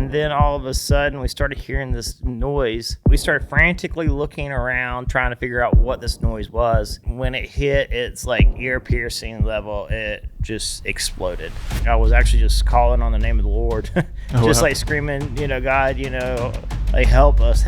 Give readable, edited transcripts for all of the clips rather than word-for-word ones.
And then all of a sudden, we started hearing this noise. We started frantically looking around, trying to figure out what this noise was. When it hit, it's like ear-piercing level. It just exploded. I was actually just calling on the name of the Lord, just like screaming, God, like help us,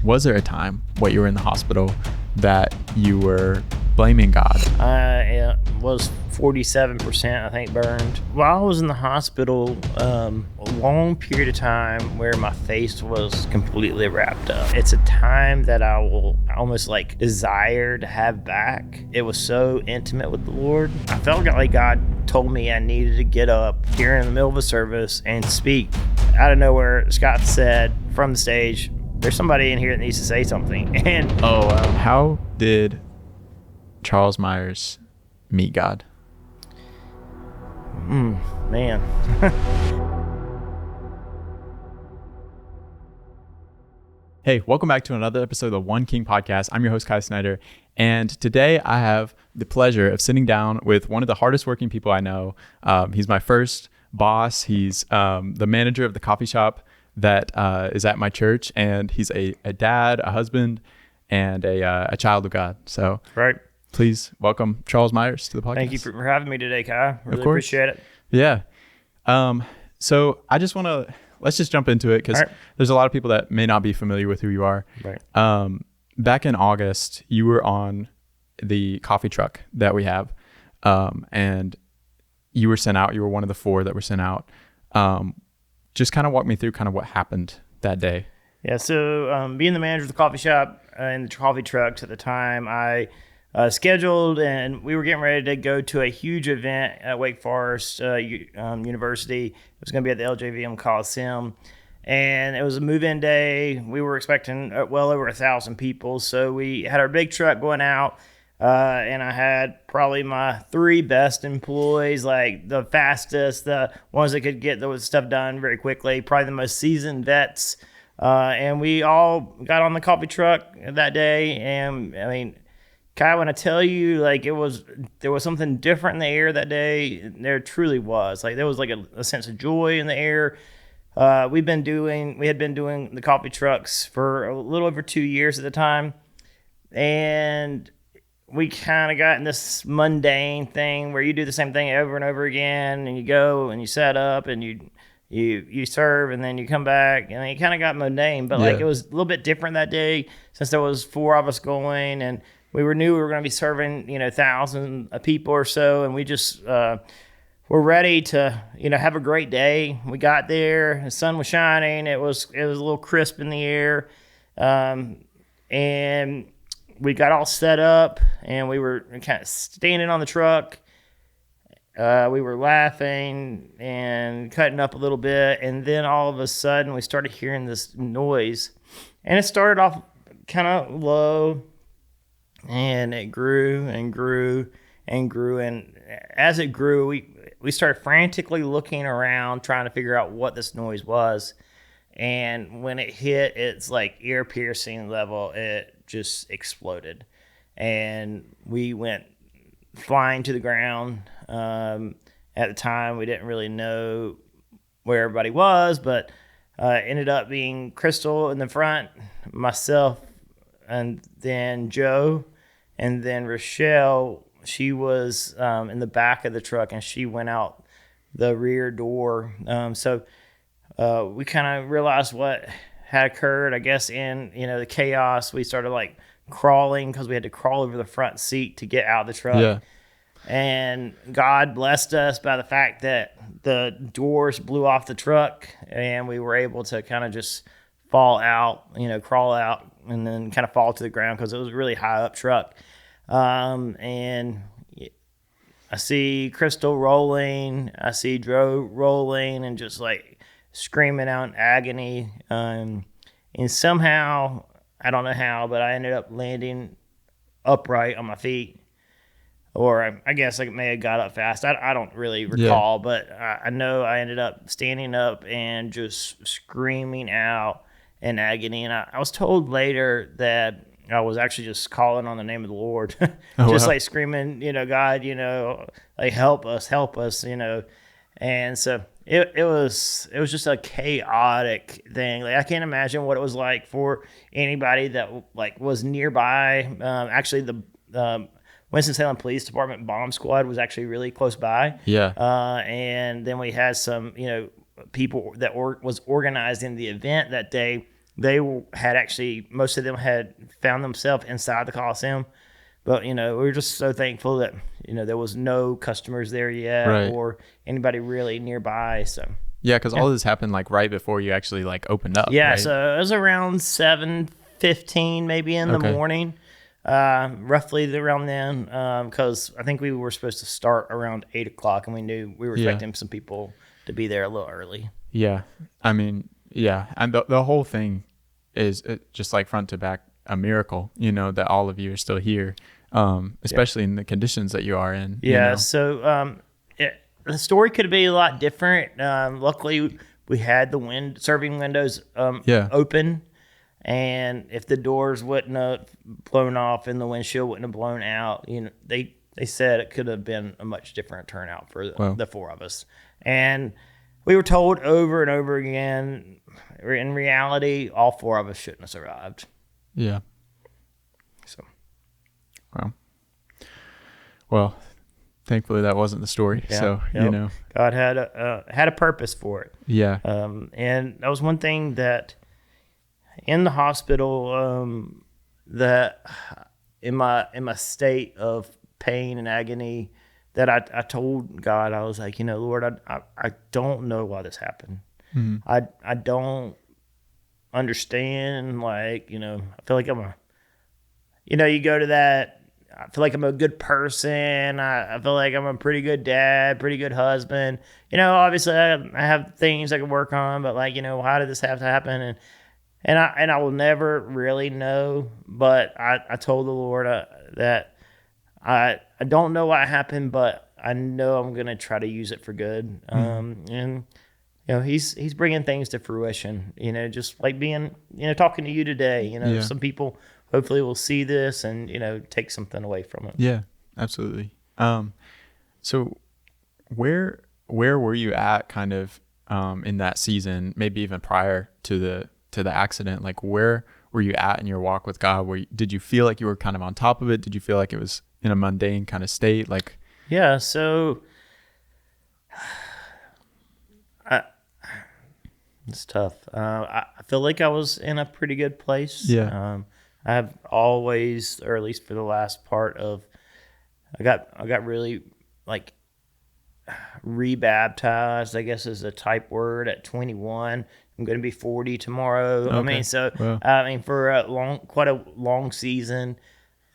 Was there a time while you were in the hospital that you were blaming God? It was 47%, I think, burned. While I was in the hospital, a long period of time where my face was completely wrapped up. It's a time that I will almost like desire to have back. It was so intimate with the Lord. I felt like God told me I needed to get up during the middle of a service and speak. Out of nowhere, Scott said from the stage, "There's somebody in here that needs to say something." And how did Charles Myers meet God? Man. Hey, welcome back to another episode of the One King Podcast. I'm your host, Kai Snyder, and today I have the pleasure of sitting down with one of the hardest working people I know. He's my first boss. He's the manager of the coffee shop that is at my church, and he's a dad, a husband, and a child of God. So right. Please welcome Charles Myers to the podcast. Thank you for having me today, Kai. Really appreciate it. Yeah. So I just want to, let's just jump into it because there's a lot of people that may not be familiar with who you are. Right. Back in August, you were on the coffee truck that we have, and you were sent out. You were one of the 4 that were sent out. Just kind of walk me through kind of what happened that day. Yeah. So being the manager of the coffee shop and the coffee trucks at the time, I scheduled, and we were getting ready to go to a huge event at Wake Forest University. It was going to be at the LJVM Coliseum, and it was a move-in day. We were expecting well over 1,000 people, so we had our big truck going out, and I had probably my 3 best employees, like the fastest, the ones that could get the stuff done very quickly, probably the most seasoned vets, and we all got on the coffee truck that day, and I mean, Kai, when I tell you, like, there was something different in the air that day, there truly was. Like, there was like a sense of joy in the air. We had been doing the coffee trucks for a little over 2 years at the time, and we kind of got in this mundane thing where you do the same thing over and over again, and you go and you set up and you serve, and then you come back, and it kind of got mundane. But like, it was a little bit different that day since there was 4 of us going, and we knew we were going to be serving, 1,000 people or so, and we just were ready to, have a great day. We got there, the sun was shining, it was a little crisp in the air, and we got all set up, and we were kind of standing on the truck. We were laughing and cutting up a little bit, and then all of a sudden we started hearing this noise, and it started off kind of low. And it grew and grew and grew. And as it grew, we started frantically looking around, trying to figure out what this noise was. And when it hit, it's like ear-piercing level. It just exploded. And we went flying to the ground. At the time, we didn't really know where everybody was, but ended up being Crystal in the front, myself, and then Joe. And then Rochelle, she was in the back of the truck, and she went out the rear door. So we kind of realized what had occurred. I guess in the chaos, we started like crawling because we had to crawl over the front seat to get out of the truck. Yeah. And God blessed us by the fact that the doors blew off the truck, and we were able to kind of just fall out, crawl out, and then kind of fall to the ground because it was a really high up truck. And I see Crystal rolling, I see Drew rolling, and just like screaming out in agony. And somehow, I don't know how, but I ended up landing upright on my feet. Or I guess I may have got up fast. I don't really recall, but I know I ended up standing up and just screaming out in agony. And I was told later that I was actually just calling on the name of the Lord, like screaming, God, like help us, And so it was just a chaotic thing. Like I can't imagine what it was like for anybody that like was nearby. Actually, the Winston-Salem Police Department bomb squad was actually really close by. Yeah. And then we had some, people that was organizing the event that day. They had actually, most of them had found themselves inside the Coliseum. But, we were just so thankful that, there was no customers there yet Right. or anybody really nearby. So, Yeah, because all this happened like right before you actually like opened up. yeah, right? so it was around 7:15 maybe in the Okay. morning, roughly around then, because I think we were supposed to start around 8 o'clock, and we were Yeah. expecting some people to be there a little early. Yeah. I mean, yeah. And the whole thing is just like front to back a miracle, that all of you are still here, especially in the conditions that you are in. Yeah, so the story could be a lot different. Luckily, we had the serving windows Yeah. open, and if the doors wouldn't have blown off and the windshield wouldn't have blown out, they said it could have been a much different turnout for Wow. the four of us. And we were told over and over again, in reality, all four of us shouldn't have survived. Yeah. So, Wow. Well, thankfully that wasn't the story. yeah, So, yep. God had a purpose for it. Yeah. And that was one thing that in the hospital, that in my state of pain and agony, that I told God, I was like, Lord, I don't know why this happened. Mhm. I don't understand. Like, I feel like you go to that. I feel like I'm a good person. I feel like I'm a pretty good dad, pretty good husband. Obviously I have things I can work on, but like, why did this have to happen? And I will never really know. But I told the Lord that I don't know what happened, but I know I'm gonna try to use it for good. And he's bringing things to fruition. Just like being talking to you today. Yeah. Some people hopefully will see this and take something away from it. Yeah, absolutely. So where were you at kind of in that season, maybe even prior to the accident? Like where were you at in your walk with God? Did you feel like you were kind of on top of it? Did you feel like it was in a mundane kind of state? Like, yeah, so it's tough. I feel like I was in a pretty good place. Yeah. I have always, or at least for the last part of, I got really like rebaptized, I guess is a type word, at 21. I'm going to be 40 tomorrow. Okay. I mean, so Wow. For quite a long season.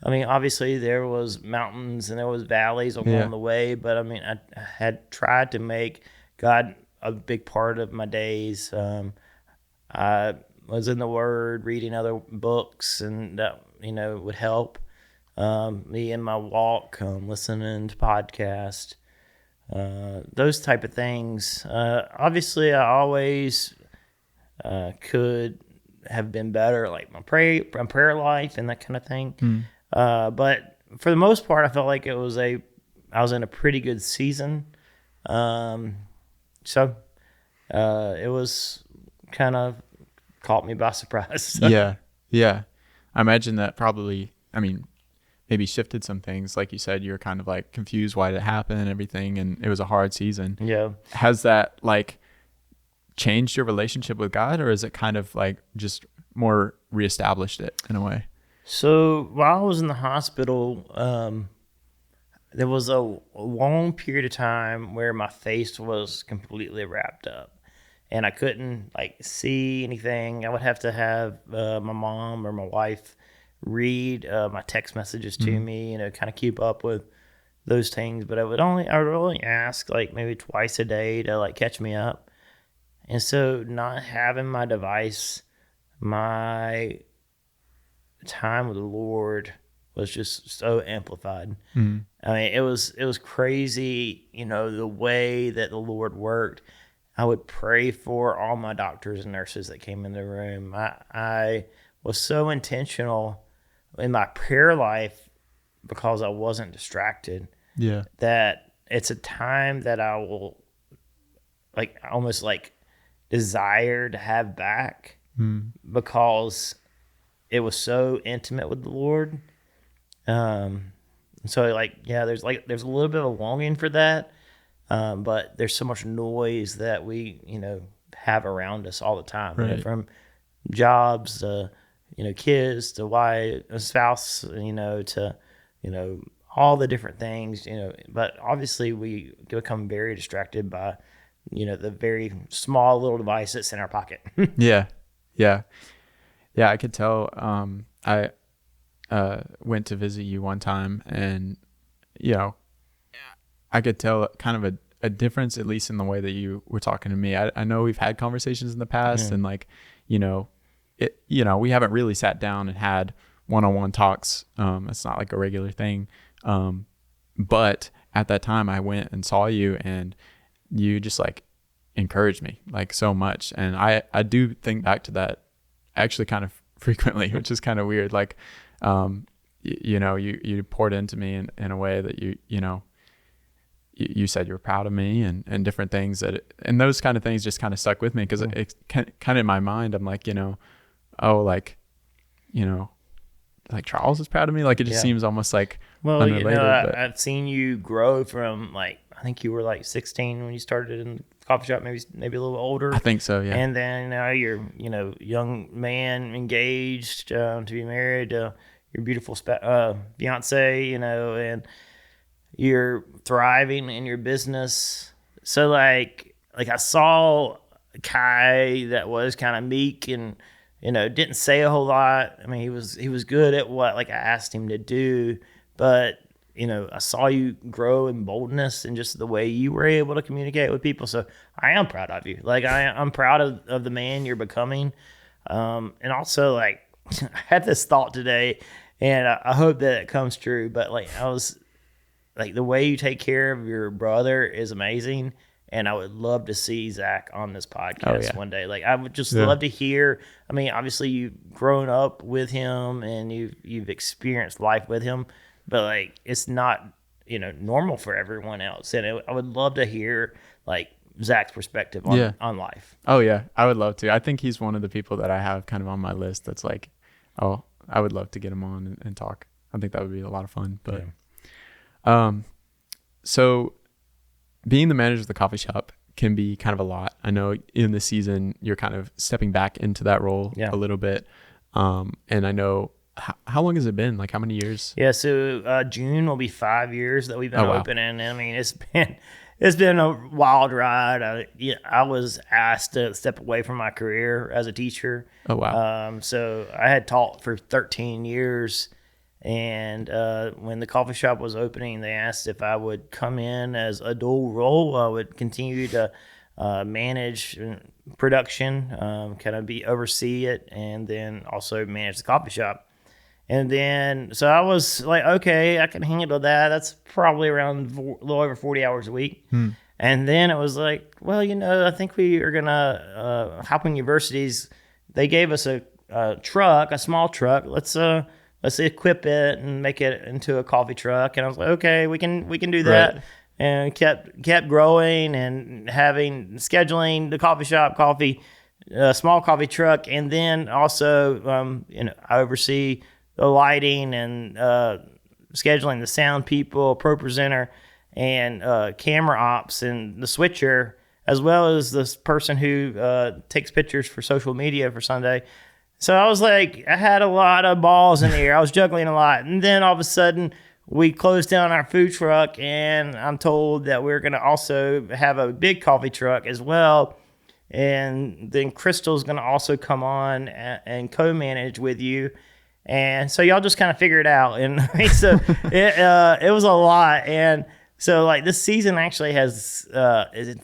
I mean, obviously there was mountains and there was valleys along the way, but I mean, I had tried to make God a big part of my days. I was in the Word, reading other books, and that would help me in my walk, listening to podcasts, those type of things. Obviously, I always could have been better, like my prayer life and that kind of thing. But for the most part, I felt like I was in a pretty good season. So it was kind of caught me by surprise. Yeah. Yeah. I imagine that probably, I mean, maybe shifted some things. Like you said, you were kind of like confused why did it happen and everything. And it was a hard season. Yeah. Has that like changed your relationship with God, or is it kind of like just more reestablished it in a way? So while I was in the hospital, there was a long period of time where my face was completely wrapped up and I couldn't like see anything. I would have to have my mom or my wife read my text messages to me, kind of keep up with those things. But I would only ask like maybe twice a day to like catch me up. And so not having my device, my time with the Lord was just so amplified. I mean, it was crazy, the way that the Lord worked. I would pray for all my doctors and nurses that came in the room. I was so intentional in my prayer life because I wasn't distracted. Yeah. That it's a time that I will like almost like desire to have back Mm. because it was so intimate with the Lord. So there's a little bit of a longing for that. But there's so much noise that we, have around us all the time, Right. from jobs to, kids to wife, a spouse, to, all the different things, but obviously we become very distracted by, the very small little device that's in our pocket. Yeah. Yeah. Yeah. I could tell. I went to visit you one time, and you know, I could tell kind of a difference, at least in the way that you were talking to me. I know we've had conversations in the past, Yeah. and like, we haven't really sat down and had one-on-one talks. It's not like a regular thing. But at that time I went and saw you, and you just like encouraged me like so much. And I do think back to that actually kind of frequently, which is kind of weird. Like, you poured into me in a way that you said you were proud of me, and different things and those kind of things just kind of stuck with me, because it's kind of in my mind, I'm like, like Charles is proud of me. Like, it just seems almost like unrelated. But I've seen you grow from I think you were like 16 when you started in the coffee shop, maybe a little older. I think so, yeah. And then now you're, young man engaged to be married to your beautiful fiance, and you're thriving in your business. So like I saw Kai that was kind of meek and, didn't say a whole lot. I mean, he was good at what I asked him to do, but I saw you grow in boldness and just the way you were able to communicate with people. So I am proud of you. I'm proud of the man you're becoming. And also I had this thought today, and I hope that it comes true, but I was the way you take care of your brother is amazing. And I would love to see Zach on this podcast one day. I would just love to hear. I mean, obviously you've grown up with him and you've experienced life with him, but it's not, normal for everyone else. And I would love to hear Zach's perspective on life. Oh yeah, I would love to. I think he's one of the people that I have kind of on my list that's like, oh, I would love to get him on and talk. I think that would be a lot of fun. But so being the manager of the coffee shop can be kind of a lot. I know in the season you're kind of stepping back into that role a little bit. And I know, how long has it been? How many years? Yeah, so June will be 5 years that we've been open, and I mean it's been a wild ride. I was asked to step away from my career as a teacher. Oh wow! So I had taught for 13 years. And when the coffee shop was opening, they asked if I would come in as a dual role. I would continue to manage production, kind of oversee it, and then also manage the coffee shop. And then, so I was like, okay, I can handle that. That's probably around a little over 40 hours a week. And then it was like, well, I think we are going to, Hopkins University's, they gave us a truck, a small truck. Let's equip it and make it into a coffee truck. And I was like, okay, we can do that. Right. And kept growing and scheduling the coffee shop small coffee truck. And then also, I oversee the lighting and scheduling the sound people, pro presenter, and camera ops and the switcher, as well as this person who takes pictures for social media for Sunday. So I was I had a lot of balls in the air. I was juggling a lot. And then all of a sudden, we closed down our food truck, and I'm told that we're going to also have a big coffee truck as well. And then Crystal's going to also come on and co-manage with you. And so y'all just kind of figure it out. And so it was a lot. And so this season actually has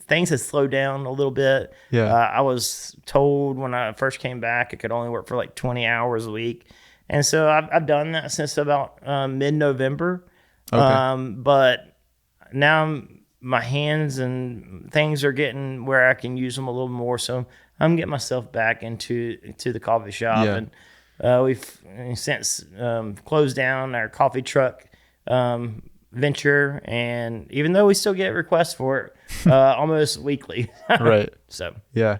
things have slowed down a little bit. Yeah. I was told when I first came back I could only work for 20 hours a week, and so I've done that since about mid-November. Okay. But now my hands and things are getting where I can use them a little more. So I'm getting myself back into the coffee shop, and we've since closed down our coffee truck venture, and even though we still get requests for it almost weekly. Right. So Yeah,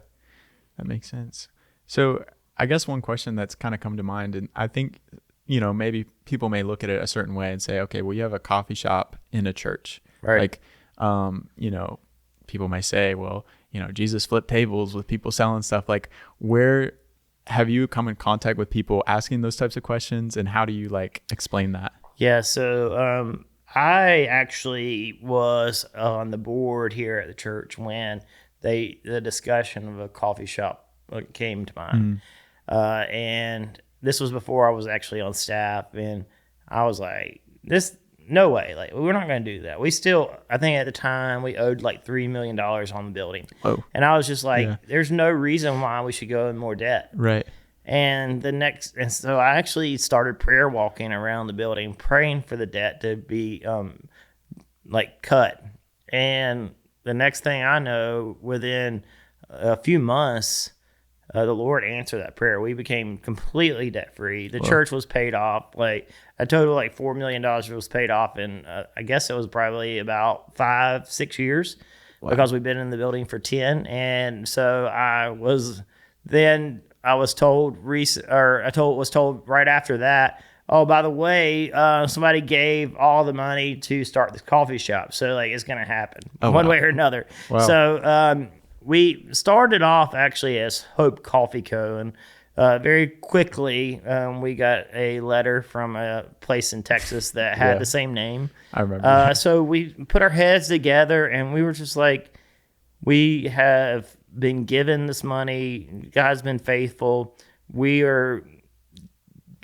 that makes sense. So I guess one question that's kind of come to mind, and I think, maybe people may look at it a certain way and say, okay, well, you have a coffee shop in a church. Right. Like, people may say, well, Jesus flipped tables with people selling stuff. Like, where have you come in contact with people asking those types of questions, and how do you explain that? Yeah, so I actually was on the board here at the church when the discussion of a coffee shop came to mind. And this was before I was actually on staff, and I was like, no way, we're not going to do that. I think at the time we owed $3 million on the building. Oh. And I was just like, Yeah. there's no reason why we should go in more debt. Right. And so I actually started prayer walking around the building, praying for the debt to be cut. And the next thing I know, within a few months, the Lord answered that prayer. We became completely debt free. The church was paid off. A total $4 million was paid off, and I guess it was probably about 5-6 years. Wow. Because we've been in the building for 10. And so I was told right after that, oh, by the way, somebody gave all the money to start this coffee shop. So it's going to happen one way or another. Wow. So we started off actually as Hope Coffee Co. And very quickly we got a letter from a place in Texas that had the same name. I remember. So we put our heads together, and we were just like, we have been given this money. God's been faithful. We are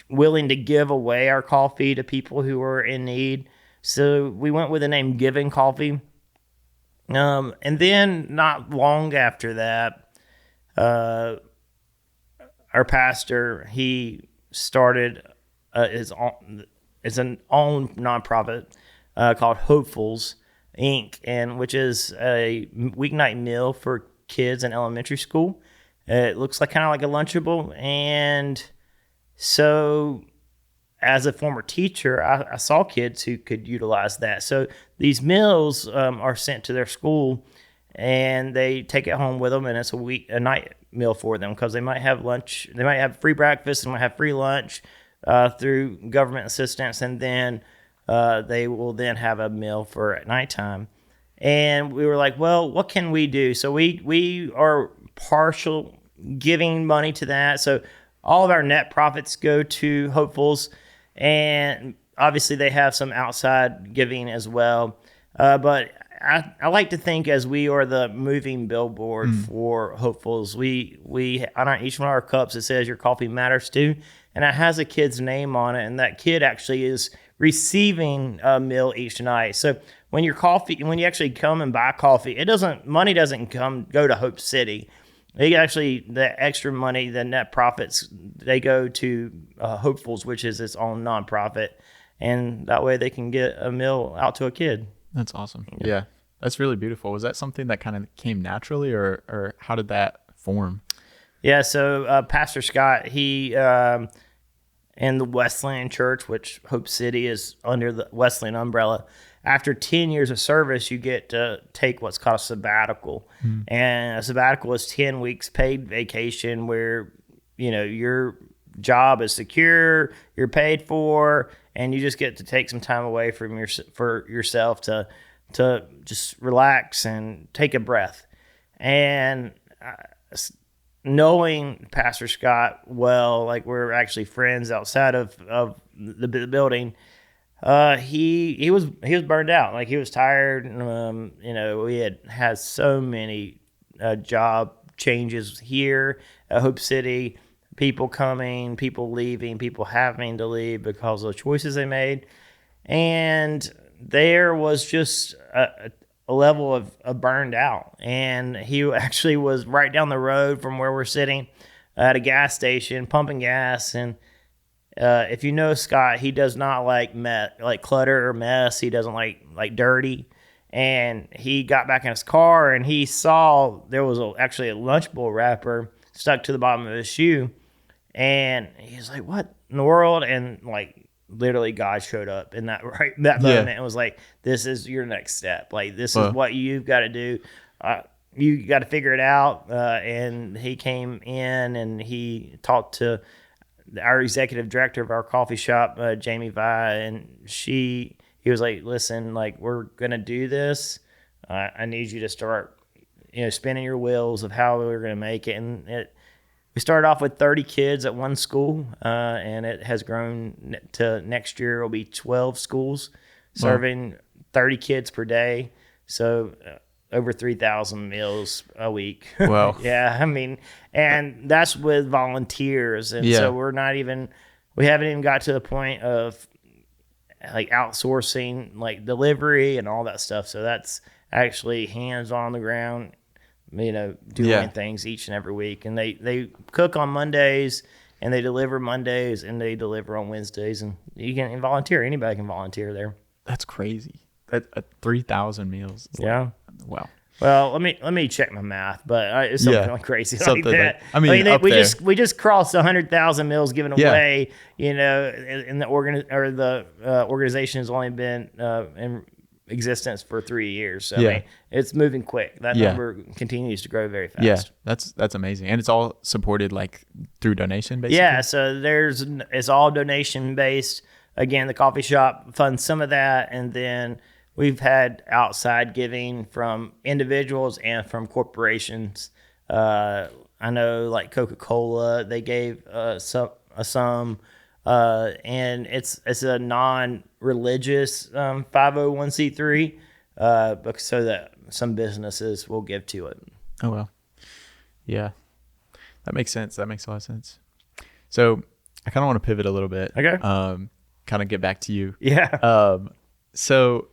willing to give away our coffee to people who are in need. So we went with the name Giving Coffee. And then not long after that, our pastor, he started his own nonprofit called Hopefuls Inc., and which is a weeknight meal for kids in elementary school. It looks kind of like a Lunchable. And so as a former teacher, I saw kids who could utilize that. So these meals are sent to their school, and they take it home with them, and it's a night meal for them, because they might have lunch, they might have free breakfast, and might have free lunch through government assistance, and then they will then have a meal for at nighttime. And we were like, well, what can we do? So we are partial giving money to that. So all of our net profits go to Hopefuls, and obviously they have some outside giving as well. But I like to think, as we are the moving billboard for Hopefuls, we on each one of our cups, it says your coffee matters too, and it has a kid's name on it, and that kid actually is receiving a meal each night. So when you actually come and buy coffee, money doesn't go to Hope City. The extra money, the net profits, they go to Hopefuls, which is its own nonprofit, and that way they can get a meal out to a kid. That's awesome. Yeah. That's really beautiful. Was that something that kind of came naturally, or how did that form? Yeah. So Pastor Scott, he in the Wesleyan Church, which Hope City is under the Wesleyan umbrella, after 10 years of service, you get to take what's called a sabbatical. And a sabbatical is 10 weeks paid vacation where, your job is secure, you're paid for, and you just get to take some time away from for yourself to just relax and take a breath. And knowing Pastor Scott well, we're actually friends outside of the building, he was burned out. He was tired. We had so many job changes here at Hope City, people coming, people leaving, people having to leave because of the choices they made. And there was just a level of burned out. And he actually was right down the road from where we're sitting at a gas station pumping gas. And if you know Scott, he does not like clutter or mess. He doesn't like dirty. And he got back in his car, and he saw there was actually a Lunchable wrapper stuck to the bottom of his shoe. And he's like, what in the world? And literally God showed up in that moment and was like, "This is your next step. Like this is what you've got to do. You got to figure it out." And he came in and he talked to our executive director of our coffee shop, Jamie Vi, and he was like, "Listen, like we're gonna do this. I need you to start, spinning your wheels of how we're gonna make it." And we started off with 30 kids at one school, and it has grown to next year. It'll be 12 schools serving 30 kids per day. So over 3,000 meals a week. Wow. Yeah. I mean, and that's with volunteers. And so we haven't even got to the point of like outsourcing like delivery and all that stuff. So that's actually hands on the ground, doing things each and every week. And they cook on Mondays and they deliver Mondays and they deliver on Wednesdays, and you can volunteer. Anybody can volunteer there. That's crazy. That 3,000 meals. Yeah. Wow. Well, let me check my math, but it's something like crazy like that. We just crossed 100,000 meals given away. And the organization has only been in existence for 3 years. So I mean, it's moving quick. That number continues to grow very fast. Yeah, that's amazing, and it's all supported like through donation, basically. Yeah, so it's all donation based. Again, the coffee shop funds some of that, and then we've had outside giving from individuals and from corporations. I know like Coca-Cola, they gave some, and it's a non-religious 501c3, so that some businesses will give to it. Oh, well. Yeah, that makes sense. That makes a lot of sense. So I kind of want to pivot a little bit. Okay. Kind of get back to you. Yeah. So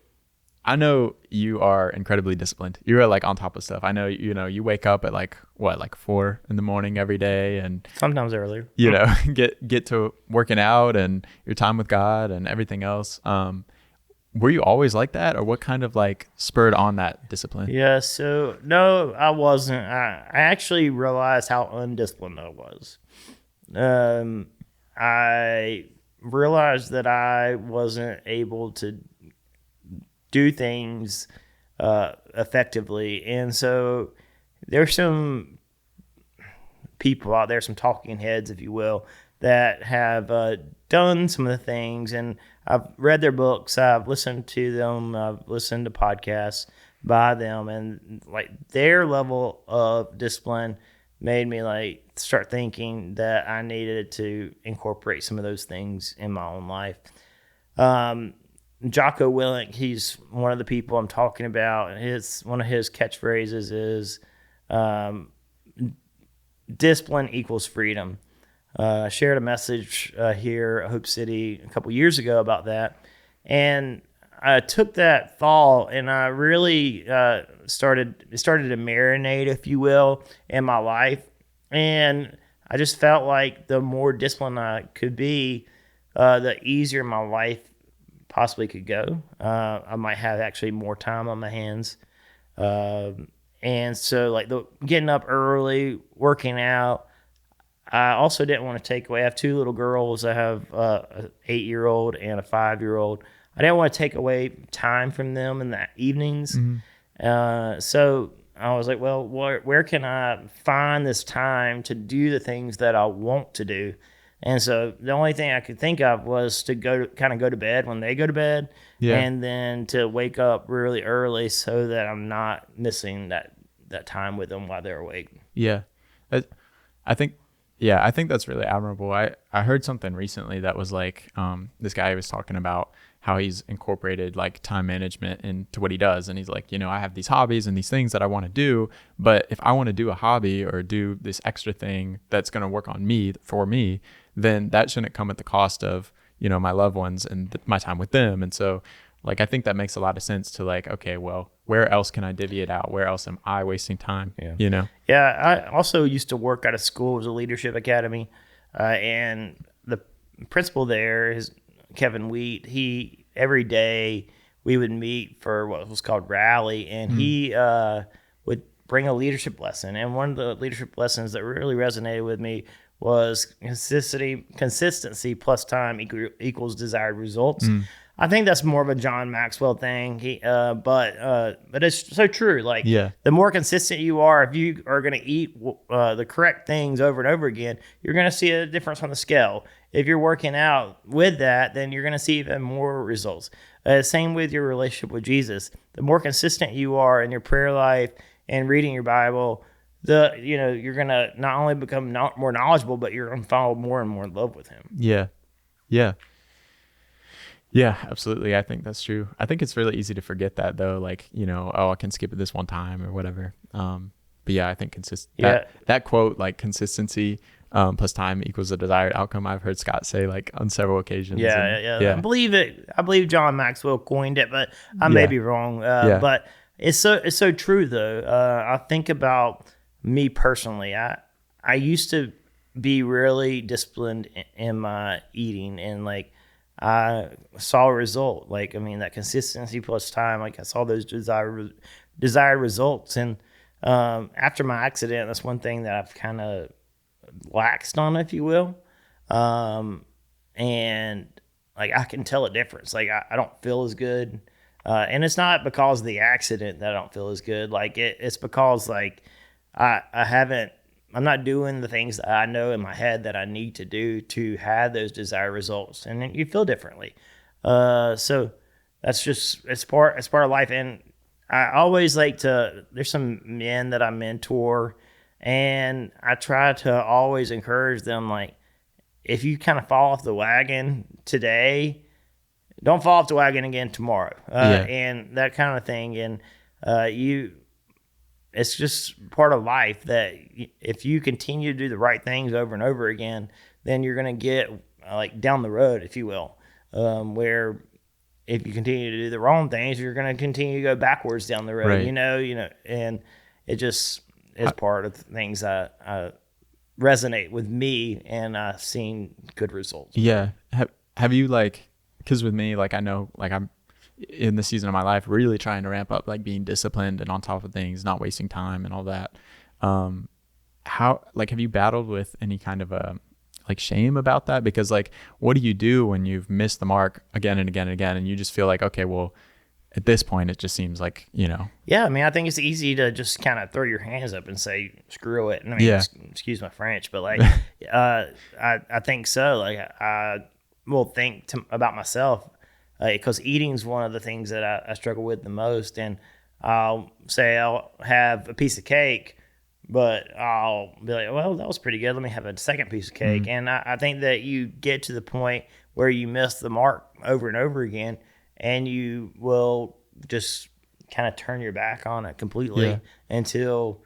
I know you are incredibly disciplined. You're like on top of stuff. I know, you wake up at like 4 a.m. every day, and sometimes earlier, get to working out and your time with God and everything else. Were you always like that, or what kind of like spurred on that discipline? Yeah. So no, I wasn't. I actually realized how undisciplined I was. I realized that I wasn't able to do things effectively, and so there's some people out there, some talking heads, if you will, that have done some of the things, and I've read their books, I've listened to them, I've listened to podcasts by them, and like their level of discipline made me like start thinking that I needed to incorporate some of those things in my own life. Jocko Willink, he's one of the people I'm talking about. One of his catchphrases is discipline equals freedom. I shared a message here at Hope City a couple years ago about that, and I took that thought and I really started to marinate, if you will, in my life. And I just felt like the more disciplined I could be, the easier my life possibly could go. I might have actually more time on my hands. And so like getting up early, working out, I also didn't want to take away. I have 2 little girls. I have an 8-year-old and a 5-year-old. I didn't want to take away time from them in the evenings. Mm-hmm. So I was like, well, where can I find this time to do the things that I want to do? And so the only thing I could think of was to go to bed when they go to bed, and then to wake up really early so that I'm not missing that time with them while they're awake. Yeah. I think that's really admirable. I heard something recently that was like, this guy was talking about how he's incorporated like time management into what he does. And he's like, I have these hobbies and these things that I want to do, but if I want to do a hobby or do this extra thing that's going to work on me, for me, then that shouldn't come at the cost of, my loved ones and my time with them. And so like, I think that makes a lot of sense to like, okay, well, where else can I divvy it out? Where else am I wasting time? Yeah. Yeah. I also used to work at a school. It was a leadership academy. And the principal there is Kevin Wheat. Every day we would meet for what was called rally, and he would bring a leadership lesson. And one of the leadership lessons that really resonated with me was consistency plus time equals desired results. I think that's more of a John Maxwell thing. But it's so true. Like Yeah. the more consistent you are, if you are going to eat the correct things over and over again, you're going to see a difference on the scale. If you're working out with that, then you're going to see even more results. Same with your relationship with Jesus. The more consistent you are in your prayer life and reading your Bible, you're going to not only become more knowledgeable, but you're going to fall more and more in love with him. Yeah. Yeah. Yeah, absolutely. I think that's true. I think it's really easy to forget that though. Like, I can skip it this one time or whatever. But yeah, I think that quote, like consistency plus time equals a desired outcome. I've heard Scott say like on several occasions. Yeah. I believe it. I believe John Maxwell coined it, but I may be wrong. But it's so true though. I think about me personally. I used to be really disciplined in my eating, and like I saw a result. Like, I mean, that consistency plus time, like I saw those desired results. And after my accident, that's one thing that I've kind of laxed on, if you will. And like I can tell a difference. Like I don't feel as good. And it's not because of the accident that I don't feel as good. Like it's because like I'm not doing the things that I know in my head that I need to do to have those desired results, and then you feel differently. So it's part of life. And I always there's some men that I mentor, and I try to always encourage them, like, if you kind of fall off the wagon today, don't fall off the wagon again tomorrow. And that kind of thing. And it's just part of life that if you continue to do the right things over and over again, then you're going to get like down the road, if you will, where if you continue to do the wrong things, you're going to continue to go backwards down the road, right. And it just is part of things that resonate with me, and I've seen good results. Yeah. Have you because with me, like I know, like I'm in the season of my life really trying to ramp up, like being disciplined and on top of things, not wasting time and all that. How, like, have you battled with any kind of like shame about that? Because like, what do you do when you've missed the mark again and again and again, and you just feel like, okay, well, at this point, it just seems like, Yeah, I mean, I think it's easy to just kind of throw your hands up and say, screw it. And I mean, excuse my French, but like, I think so. Like, I will think about myself, because eating is one of the things that I struggle with the most. And I'll say I'll have a piece of cake, but I'll be like, well, that was pretty good. Let me have a second piece of cake. Mm-hmm. And I think that you get to the point where you miss the mark over and over again, and you will just kind of turn your back on it completely until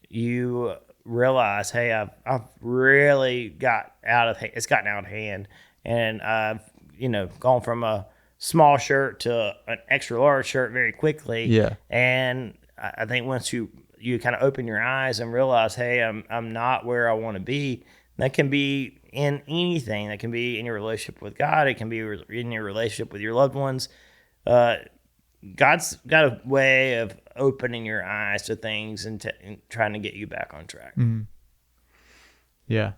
you realize, hey, I've really it's gotten out of hand, and I've gone from a small shirt to an extra large shirt very quickly. Yeah. And I think once you kind of open your eyes and realize, hey, I'm not where I want to be. That can be in anything. That can be in your relationship with God. It can be in your relationship with your loved ones. God's got a way of opening your eyes to things and trying to get you back on track. Mm-hmm. Yeah,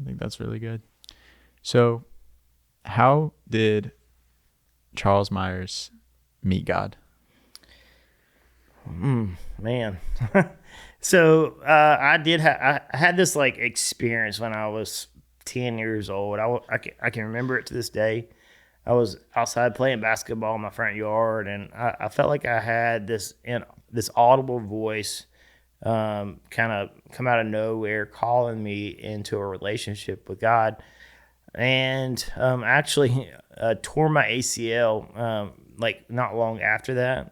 I think that's really good. So how did Charles Myers meet God? Man. So I had this like experience when I was 10 years old. I can remember it to this day. I was outside playing basketball in my front yard, and I felt like I had this audible voice kind of come out of nowhere, calling me into a relationship with God. And actually tore my ACL like not long after that.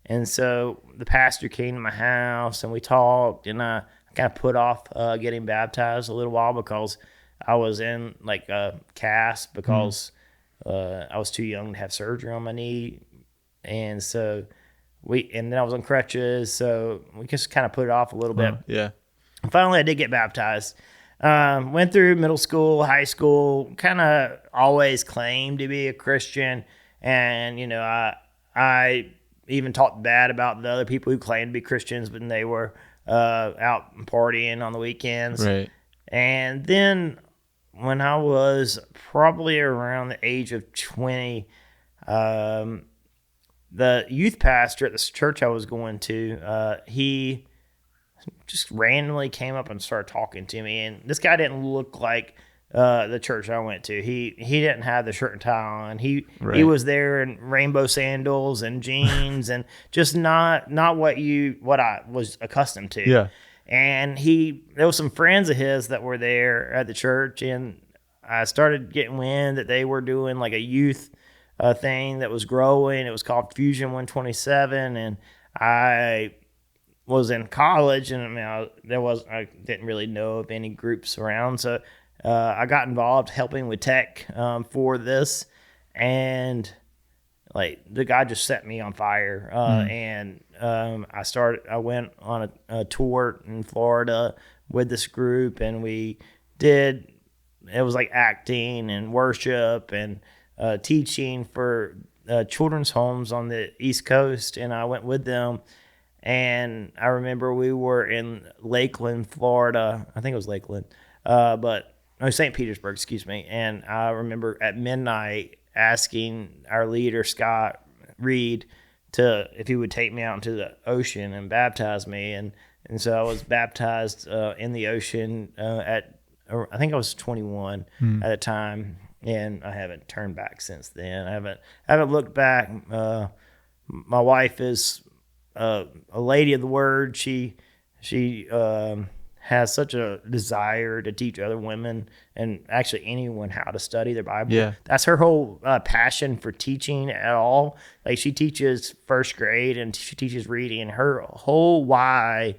And so the pastor came to my house and we talked, and I kind of put off getting baptized a little while because I was in like a cast because I was too young to have surgery on my knee. And so then I was on crutches, so we just kind of put it off a little bit. Yeah. And finally I did get baptized. Went through middle school, high school, kind of always claimed to be a Christian. And, I even talked bad about the other people who claimed to be Christians when they were out partying on the weekends. Right. And then when I was probably around the age of 20, the youth pastor at this church I was going to, he just randomly came up and started talking to me. And this guy didn't look like the church I went to. He didn't have the shirt and tie on. He was there in rainbow sandals and jeans and just not what I was accustomed to. Yeah. And there was some friends of his that were there at the church, and I started getting wind that they were doing like a youth thing that was growing. It was called Fusion 127, and I was in college, and I didn't really know of any groups around, so I got involved helping with tech for this, and like the guy just set me on fire. And I went on a tour in Florida with this group, and it was like acting and worship and teaching for children's homes on the East Coast, and I went with them. And I remember we were in Lakeland, Florida. I think it was Lakeland, St. Petersburg, excuse me. And I remember at midnight asking our leader, Scott Reed, if he would take me out into the ocean and baptize me. And so I was baptized in the ocean I think I was 21 at the time, and I haven't turned back since then. I haven't looked back. My wife is a lady of the word. She has such a desire to teach other women and actually anyone how to study their Bible. Yeah. That's her whole passion for teaching at all. Like, she teaches first grade and she teaches reading, and her whole why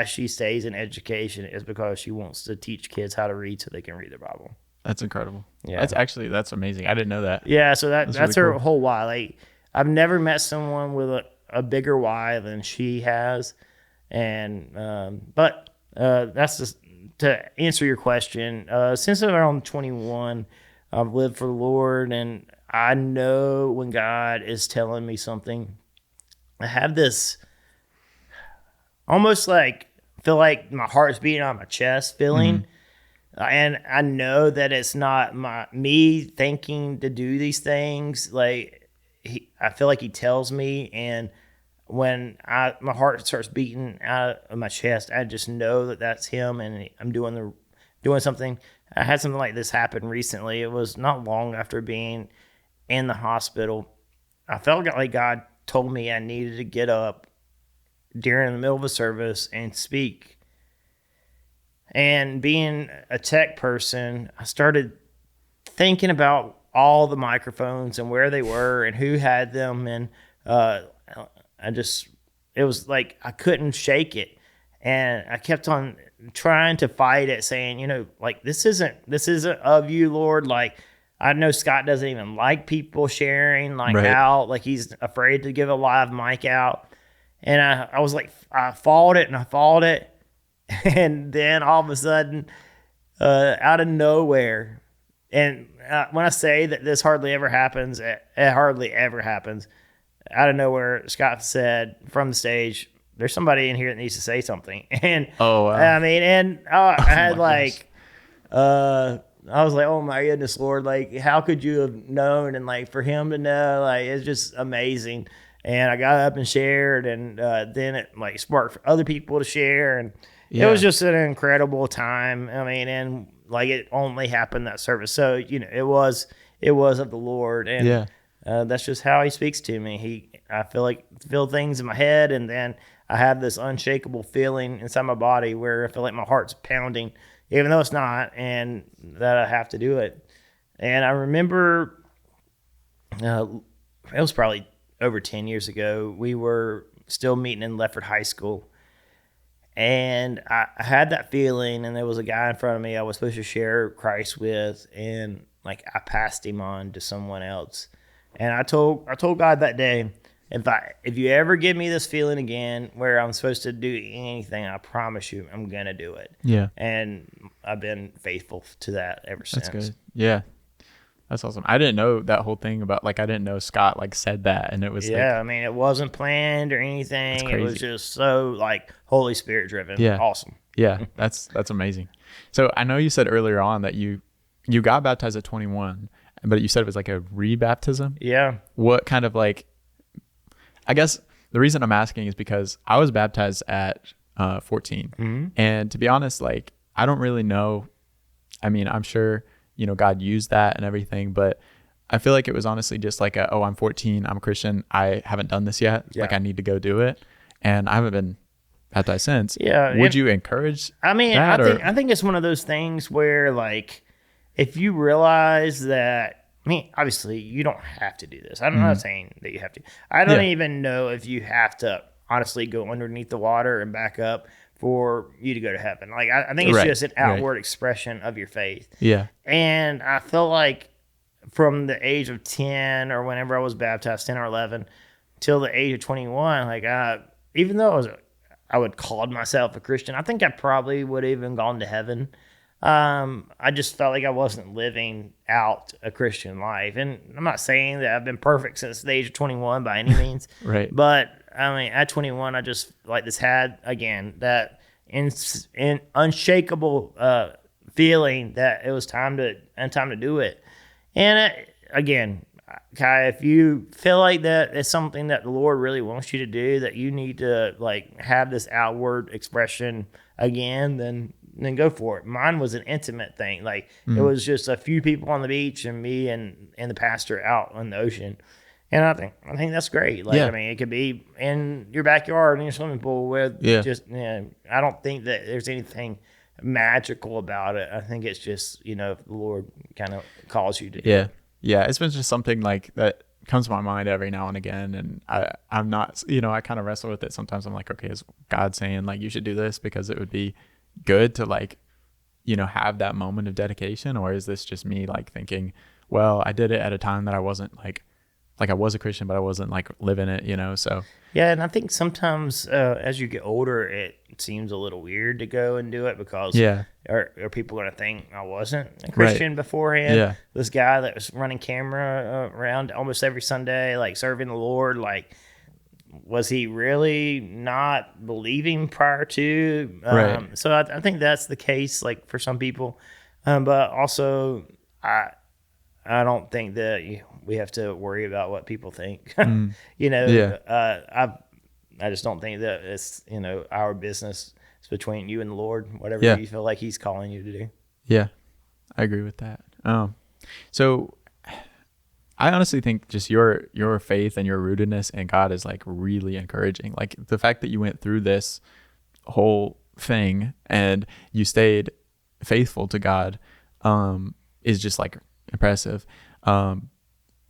she stays in education is because she wants to teach kids how to read so they can read their Bible. That's incredible. Yeah. That's amazing. I didn't know that. Yeah. So that's really her cool. whole why. Like, I've never met someone with a bigger why than she has. And, that's just to answer your question. Since I'm around 21, I've lived for the Lord, and I know when God is telling me something. I have this almost like feel like my heart's beating on my chest feeling. And I know that it's not me thinking to do these things. Like, I feel like he tells me, and when my heart starts beating out of my chest, I just know that that's him, and I'm doing something. I had something like this happen recently. It was not long after being in the hospital. I felt like God told me I needed to get up during the middle of a service and speak. And being a tech person, I started thinking about all the microphones and where they were and who had them, and it was like I couldn't shake it, and I kept on trying to fight it, saying, like, this isn't of you, Lord. Like, I know Scott doesn't even like people sharing out, like he's afraid to give a live mic out, and I was like, I fought it, and then all of a sudden, out of nowhere, and when I say that this hardly ever happens, it hardly ever happens. Out of nowhere, Scott said from the stage, "There's somebody in here that needs to say something." And oh, wow. I mean, and I had I was like, "Oh my goodness, Lord! Like, how could you have known?" And like, for him to know, like, it's just amazing. And I got up and shared, and then it like sparked for other people to share, and it was just an incredible time. I mean, and like, it only happened that service, so it was of the Lord, and that's just how he speaks to me. I feel things in my head, and then I have this unshakable feeling inside my body where I feel like my heart's pounding, even though it's not, and that I have to do it. And I remember it was probably over 10 years ago. We were still meeting in Lefford High School, and I had that feeling, and there was a guy in front of me I was supposed to share Christ with, and like, I passed him on to someone else. And I told God that day, if you ever give me this feeling again where I'm supposed to do anything, I promise you I'm going to do it. Yeah. And I've been faithful to that ever since. That's good. Yeah. That's awesome. I didn't know that whole thing about like I didn't know Scott like said that, and it was like Yeah, I mean, it wasn't planned or that's anything. It was crazy. just so like Holy Spirit driven. Yeah, Awesome. yeah, that's amazing. So I know you said earlier on that you got baptized at 21, but you said it was like a rebaptism. Yeah. What kind of like? I guess the reason I'm asking is because I was baptized at 14, and to be honest, like I don't really know. I mean, I'm sure God used that and everything, but I feel like it was honestly just like oh, I'm 14, I'm a Christian, I haven't done this yet, Yeah. like I need to go do it, and I haven't been baptized since. Yeah. Would you encourage I mean, that I think it's one of those things where like if you realize that. I mean, obviously, you don't have to do this. I'm not saying that you have to. I don't Yeah. even know if you have to honestly go underneath the water and back up for you to go to heaven. Like, I think it's Right, just an right. outward expression of your faith. Yeah. And I feel like from the age of 10 or whenever I was baptized, 10 or 11, till the age of 21, like, even though I would call myself a Christian, I think I probably would have even gone to heaven. I just felt like I wasn't living out a Christian life. And I'm not saying that I've been perfect since the age of 21 by any means. Right. But I mean, at 21, I just like this had, again, that in unshakable feeling that it was time to do it. And again, Kai, if you feel like that it's something that the Lord really wants you to do, that you need to like have this outward expression again, then go for it. Mine was an intimate thing. Like it was just a few people on the beach and me and the pastor out on the ocean. And I think that's great. Like, Yeah. I mean, it could be in your backyard in your swimming pool with just, I don't think that there's anything magical about it. I think it's just, the Lord kind of calls you to do it. Yeah. It's been just something like that comes to my mind every now and again. And I'm not, I kind of wrestle with it. Sometimes I'm like, okay, is God saying like, you should do this because it would be good to like, have that moment of dedication? Or is this just me like thinking, well, I did it at a time that I wasn't like I was a Christian, but I wasn't like living it, so. Yeah. And I think sometimes as you get older, it seems a little weird to go and do it because are people going to think I wasn't a Christian beforehand? Yeah. This guy that was running camera around almost every Sunday, like serving the Lord, like, was he really not believing prior to? Right. So I think that's the case, like for some people, but also I don't think that we have to worry about what people think. I just don't think that it's our business. It's between you and the Lord. Whatever you feel like He's calling you to do. Yeah, I agree with that. So I honestly think just your faith and your rootedness in God is like really encouraging. Like the fact that you went through this whole thing and you stayed faithful to God is just like impressive.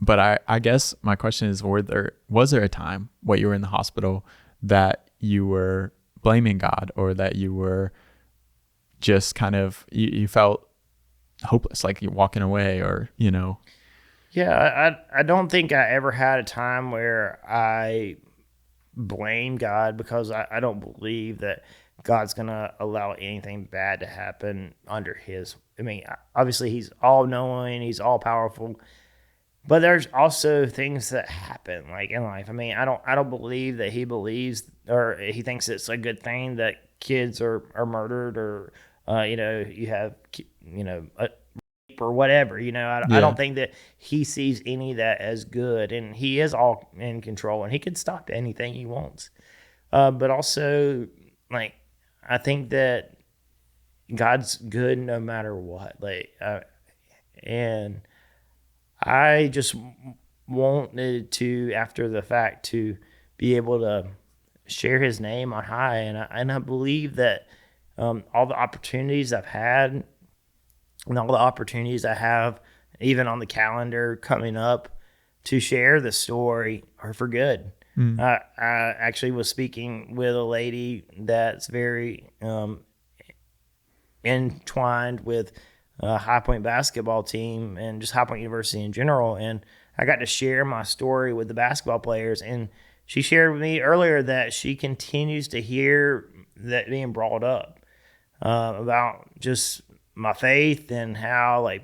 But I guess my question is, was there a time while you were in the hospital that you were blaming God, or that you were just kind of you felt hopeless, like you're walking away, or Yeah, I don't think I ever had a time where I blame God, because I don't believe that God's going to allow anything bad to happen under His. I mean, obviously He's all knowing, He's all powerful, but there's also things that happen like in life. I mean, I don't believe that He believes or He thinks it's a good thing that kids are murdered, or you have or whatever. I don't think that He sees any of that as good, and He is all in control and He can stop anything He wants. But also, like, I think that God's good no matter what. And I just wanted to, after the fact, to be able to share His name on high, and I believe that all the opportunities I've had, and all the opportunities I have, even on the calendar coming up, to share the story are for good. I actually was speaking with a lady that's very entwined with High Point basketball team and just High Point University in general, and I got to share my story with the basketball players, and she shared with me earlier that she continues to hear that being brought up about just my faith and how, like,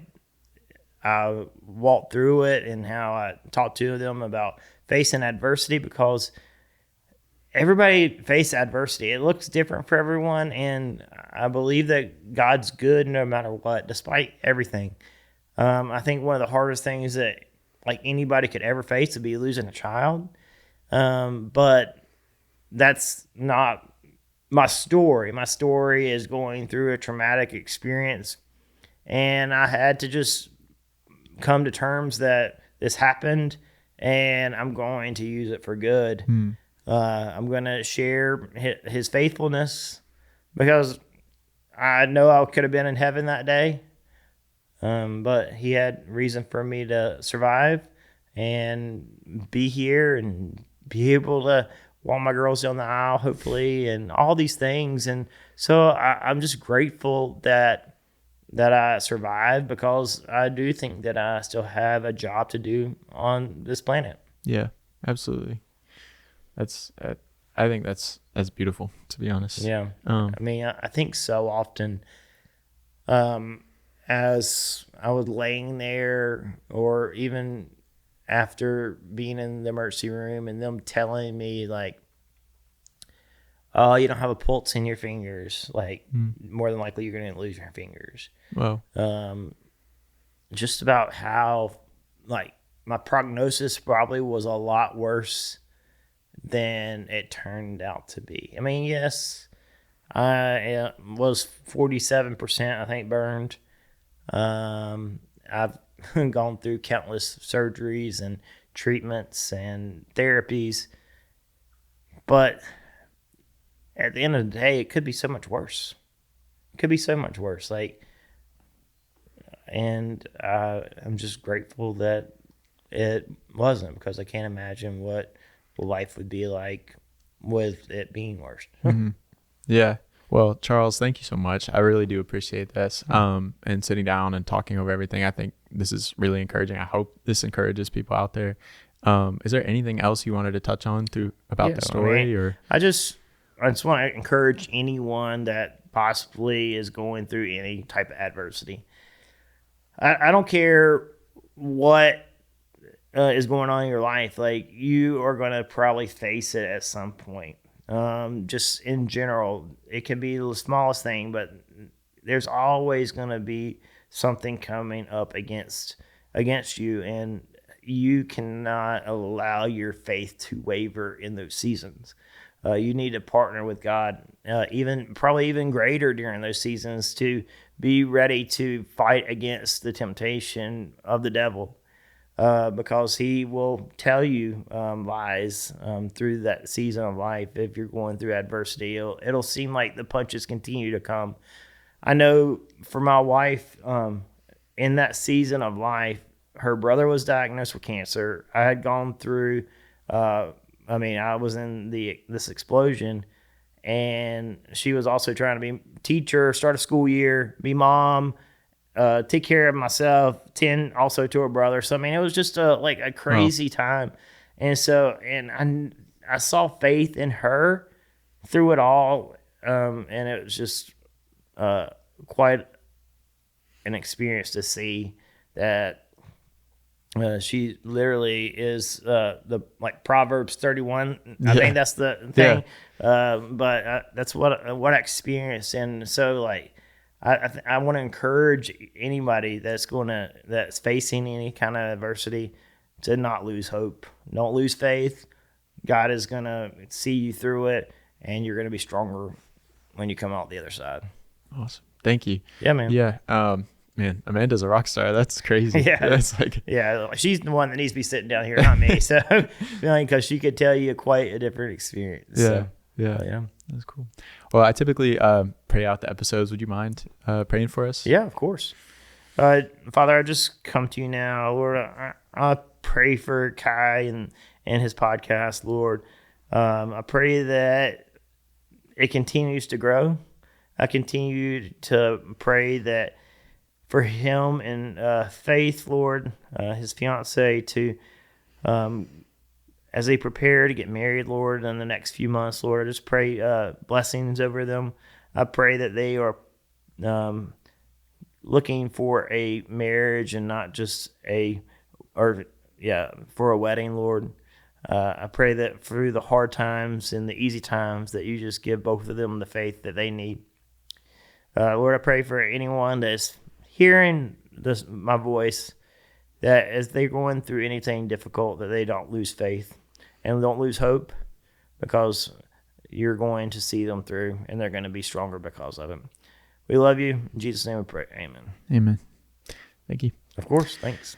I walked through it and how I talked to them about facing adversity, because everybody faces adversity. It looks different for everyone, and I believe that God's good no matter what, despite everything. I think one of the hardest things that like anybody could ever face would be losing a child. But that's not my story. My story is going through a traumatic experience, and I had to just come to terms that this happened, and I'm going to use it for good. I'm going to share his faithfulness, because I know I could have been in heaven that day, but he had reason for me to survive and be here and be able to walk my girls down the aisle, hopefully, and all these things. And so I'm just grateful that I survived, because I do think that I still have a job to do on this planet. Yeah, absolutely. I think that's beautiful, to be honest. Yeah. I mean, I think so often, as I was laying there, or even after being in the emergency room and them telling me like, oh, you don't have a pulse in your fingers, like more than likely you're going to lose your fingers. Wow. Just about how like my prognosis probably was a lot worse than it turned out to be. I mean, yes, I was 47%, I think, burned. I've gone through countless surgeries and treatments and therapies, but at the end of the day, it could be so much worse. It could be so much worse. And I'm just grateful that it wasn't, because I can't imagine what life would be like with it being worse. Yeah. Well, Charles, thank you so much. I really do appreciate this. And sitting down and talking over everything. I think this is really encouraging. I hope this encourages people out there. Is there anything else you wanted to touch on about the story? Or I just want to encourage anyone that possibly is going through any type of adversity. I don't care what is going on in your life. Like, you are going to probably face it at some point. Just in general, it can be the smallest thing, but there's always going to be something coming up against you, and you cannot allow your faith to waver in those seasons. You need to partner with God, probably even greater during those seasons, to be ready to fight against the temptation of the devil. Because he will tell you lies through that season of life. If you're going through adversity, it'll seem like the punches continue to come. I know for my wife, in that season of life, her brother was diagnosed with cancer. I had gone through, I was in this explosion, and she was also trying to be teacher, start a school year, be mom, take care of myself, tend also to her brother. So, I mean, it was just a crazy time. And so, and I saw faith in her through it all. And it was just quite an experience to see that she literally is the Proverbs 31. I think that's the thing. Yeah. But that's what I experienced. And so, I want to encourage anybody that's facing any kind of adversity to not lose hope. Don't lose faith. God is going to see you through it, and you're going to be stronger when you come out the other side. Awesome. Thank you. Yeah, man. Yeah. Man, Amanda's a rock star. That's crazy. Yeah. That's she's the one that needs to be sitting down here, not me. So, because she could tell you quite a different experience. Yeah. So, yeah. That's cool. Well, I typically pray out the episodes. Would you mind praying for us? Yeah, of course. Father, I just come to you now, Lord. I pray for Kai and his podcast, Lord. I pray that it continues to grow. I continue to pray that for him and Faith, Lord, his fiance, to as they prepare to get married, Lord, in the next few months, Lord, I just pray blessings over them. I pray that they are looking for a marriage and not just for a wedding, Lord. I pray that through the hard times and the easy times that you just give both of them the faith that they need. Lord, I pray for anyone that's hearing my voice, that as they're going through anything difficult, that they don't lose faith and don't lose hope, because you're going to see them through and they're going to be stronger because of it. We love you. In Jesus' name we pray. Amen. Amen. Thank you. Of course. Thanks.